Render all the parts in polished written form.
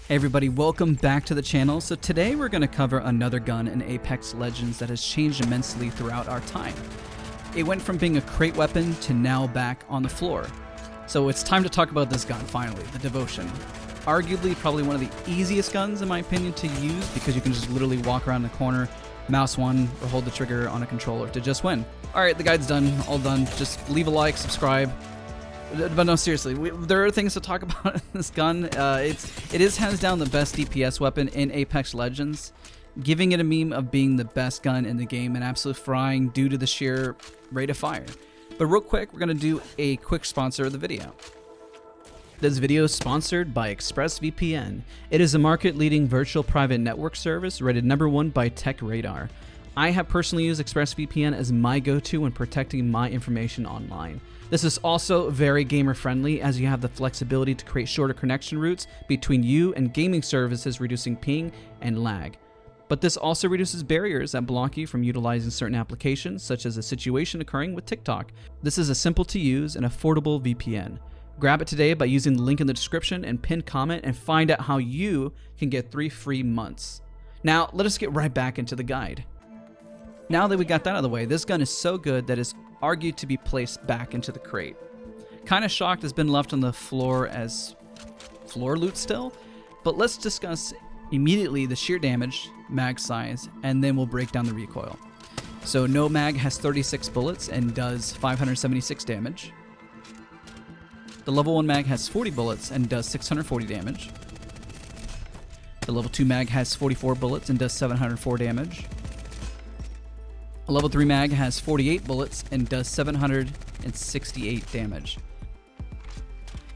Hey everybody, welcome back to the channel. So today we're going to cover another gun in Apex Legends that has changed immensely throughout our time. It went from being a crate weapon to now back on the floor. So it's time to talk about this gun finally, the Devotion. Arguably probably one of the easiest guns in my opinion to use because you can just literally walk around the corner, mouse one, or hold the trigger on a controller to just win. Alright, the guide's done, all done. Just leave a like, subscribe. But no, seriously, there are things to talk about in this gun. It is hands down the best DPS weapon in Apex Legends, giving it a meme of being the best gun in the game and absolutely frying due to the sheer rate of fire. But real quick, we're going to do a quick sponsor of the video. This video is sponsored by ExpressVPN. It is a market-leading virtual private network service rated #1 by TechRadar. I have personally used ExpressVPN as my go-to when protecting my information online. This is also very gamer-friendly as you have the flexibility to create shorter connection routes between you and gaming services, reducing ping and lag. But this also reduces barriers that block you from utilizing certain applications, such as a situation occurring with TikTok. This is a simple-to-use and affordable VPN. Grab it today by using the link in the description and pinned comment and find out how you can get 3 free months. Now, let us get right back into the guide. Now that we got that out of the way, this gun is so good that it's argued to be placed back into the crate. Kinda shocked it's been left on the floor as floor loot still, but let's discuss immediately the sheer damage, mag size, and then we'll break down the recoil. So no mag has 36 bullets and does 576 damage. The level 1 mag has 40 bullets and does 640 damage. The level 2 mag has 44 bullets and does 704 damage. A level 3 mag has 48 bullets and does 768 damage.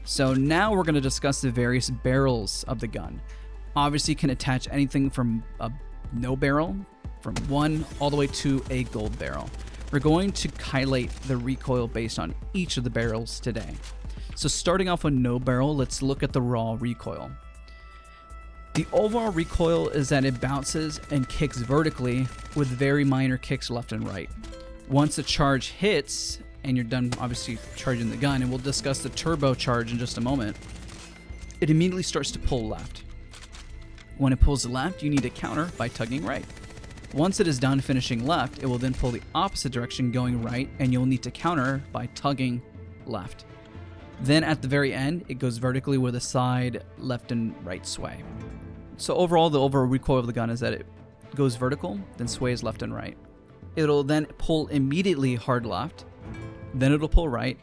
So now we're going to discuss the various barrels of the gun. Obviously you can attach anything from a no barrel, from 1 all the way to a gold barrel. We're going to highlight the recoil based on each of the barrels today. So starting off with no barrel, let's look at the raw recoil. The overall recoil is that it bounces and kicks vertically with very minor kicks left and right. Once the charge hits, and you're done obviously charging the gun, and we'll discuss the turbo charge in just a moment, it immediately starts to pull left. When it pulls left, you need to counter by tugging right. Once it is done finishing left, it will then pull the opposite direction going right, and you'll need to counter by tugging left. Then at the very end, it goes vertically with a side left and right sway. So overall, the overall recoil of the gun is that it goes vertical, then sways left and right. It'll then pull immediately hard left, then it'll pull right,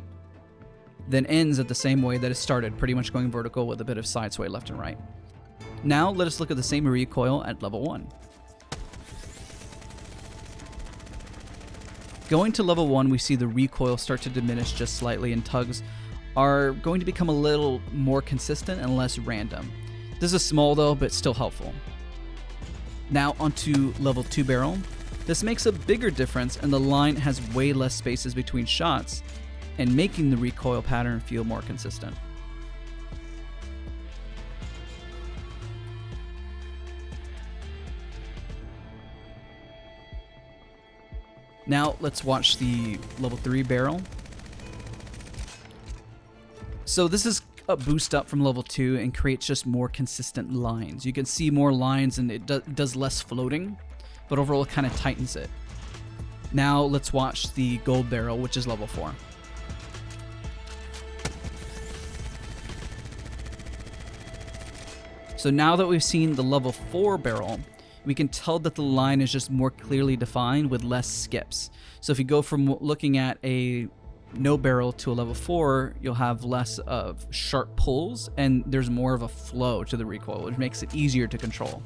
then ends at the same way that it started, pretty much going vertical with a bit of side sway left and right. Now let us look at the same recoil at level 1. Going to level 1, we see the recoil start to diminish just slightly, and tugs are going to become a little more consistent and less random. This is small though, but still helpful. Now onto level 2 barrel. This makes a bigger difference, and the line has way less spaces between shots and making the recoil pattern feel more consistent. Now let's watch the level 3 barrel. So this is a boost up from level 2 and creates just more consistent lines. You can see more lines, and it does less floating, but overall it kind of tightens it. Now let's watch the gold barrel, which is level 4. So now that we've seen the level 4 barrel, we can tell that the line is just more clearly defined with less skips. So if you go from looking at a no barrel to a level 4, you'll have less of sharp pulls, and there's more of a flow to the recoil, which makes it easier to control.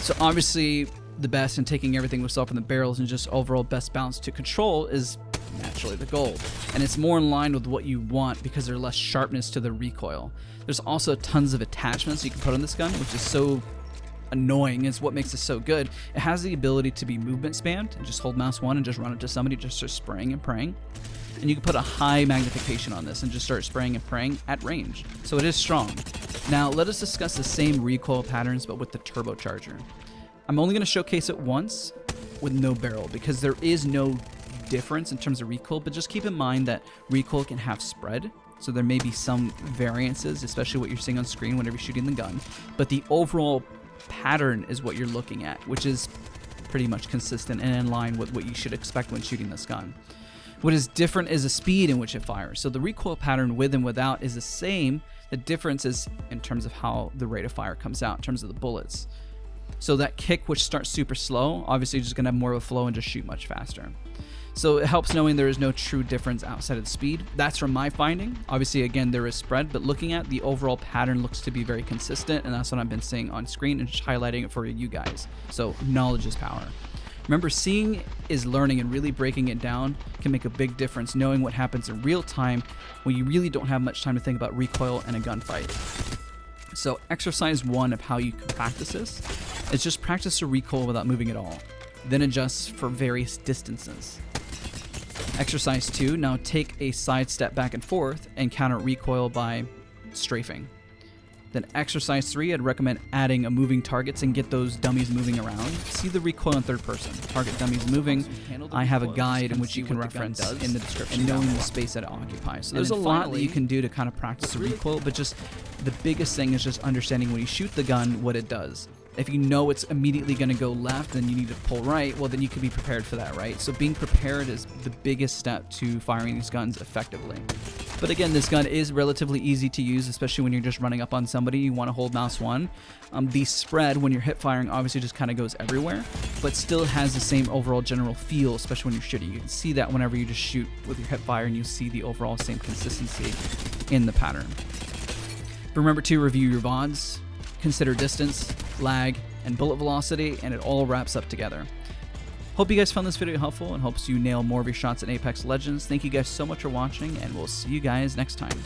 So obviously the best in taking everything we saw from the barrels and just overall best balance to control is naturally the gold, and it's more in line with what you want because there's less sharpness to the recoil. There's also tons of attachments you can put on this gun, which is so annoying. Is what makes it so good. It has the ability to be movement spammed, and just hold mouse 1 and just run it to somebody, just start spraying and praying. And you can put a high magnification on this and just start spraying and praying at range. So it is strong. Now let us discuss the same recoil patterns but with the turbocharger. I'm only going to showcase it once with no barrel because there is no difference in terms of recoil, but just keep in mind that recoil can have spread. So there may be some variances, especially what you're seeing on screen whenever you're shooting the gun. But the overall pattern is what you're looking at, which is pretty much consistent and in line with what you should expect when shooting this gun. What is different is the speed in which it fires. So the recoil pattern with and without is the same. The difference is in terms of how the rate of fire comes out, in terms of the bullets. So that kick, which starts super slow, obviously you're just going to have more of a flow and just shoot much faster. So it helps knowing there is no true difference outside of the speed. That's from my finding. Obviously, again, there is spread, but looking at the overall pattern looks to be very consistent, and that's what I've been seeing on screen and just highlighting it for you guys. So knowledge is power. Remember, seeing is learning, and really breaking it down can make a big difference, knowing what happens in real time when you really don't have much time to think about recoil in a gunfight. So exercise 1 of how you can practice this is just practice a recoil without moving at all, then adjust for various distances. Exercise 2, now take a side step back and forth and counter recoil by strafing. Then exercise 3, I'd recommend adding a moving targets and get those dummies moving around. See the recoil in third person. Target dummies moving. I have a guide in which you can reference in the description, and knowing the space that it occupies. So there's a lot that you can do to kind of practice the recoil, but just the biggest thing is just understanding when you shoot the gun what it does. If you know it's immediately going to go left and you need to pull right, well then you can be prepared for that, right? So being prepared is the biggest step to firing these guns effectively. But again, this gun is relatively easy to use, especially when you're just running up on somebody. You want to hold mouse 1. The spread when you're hip firing obviously just kind of goes everywhere, but still has the same overall general feel, especially when you're shooting. You can see that whenever you just shoot with your hip fire, and you see the overall same consistency in the pattern. But remember to review your VODs, consider distance, lag, and bullet velocity, and it all wraps up together. Hope you guys found this video helpful and helps you nail more of your shots in Apex Legends. Thank you guys so much for watching, and we'll see you guys next time.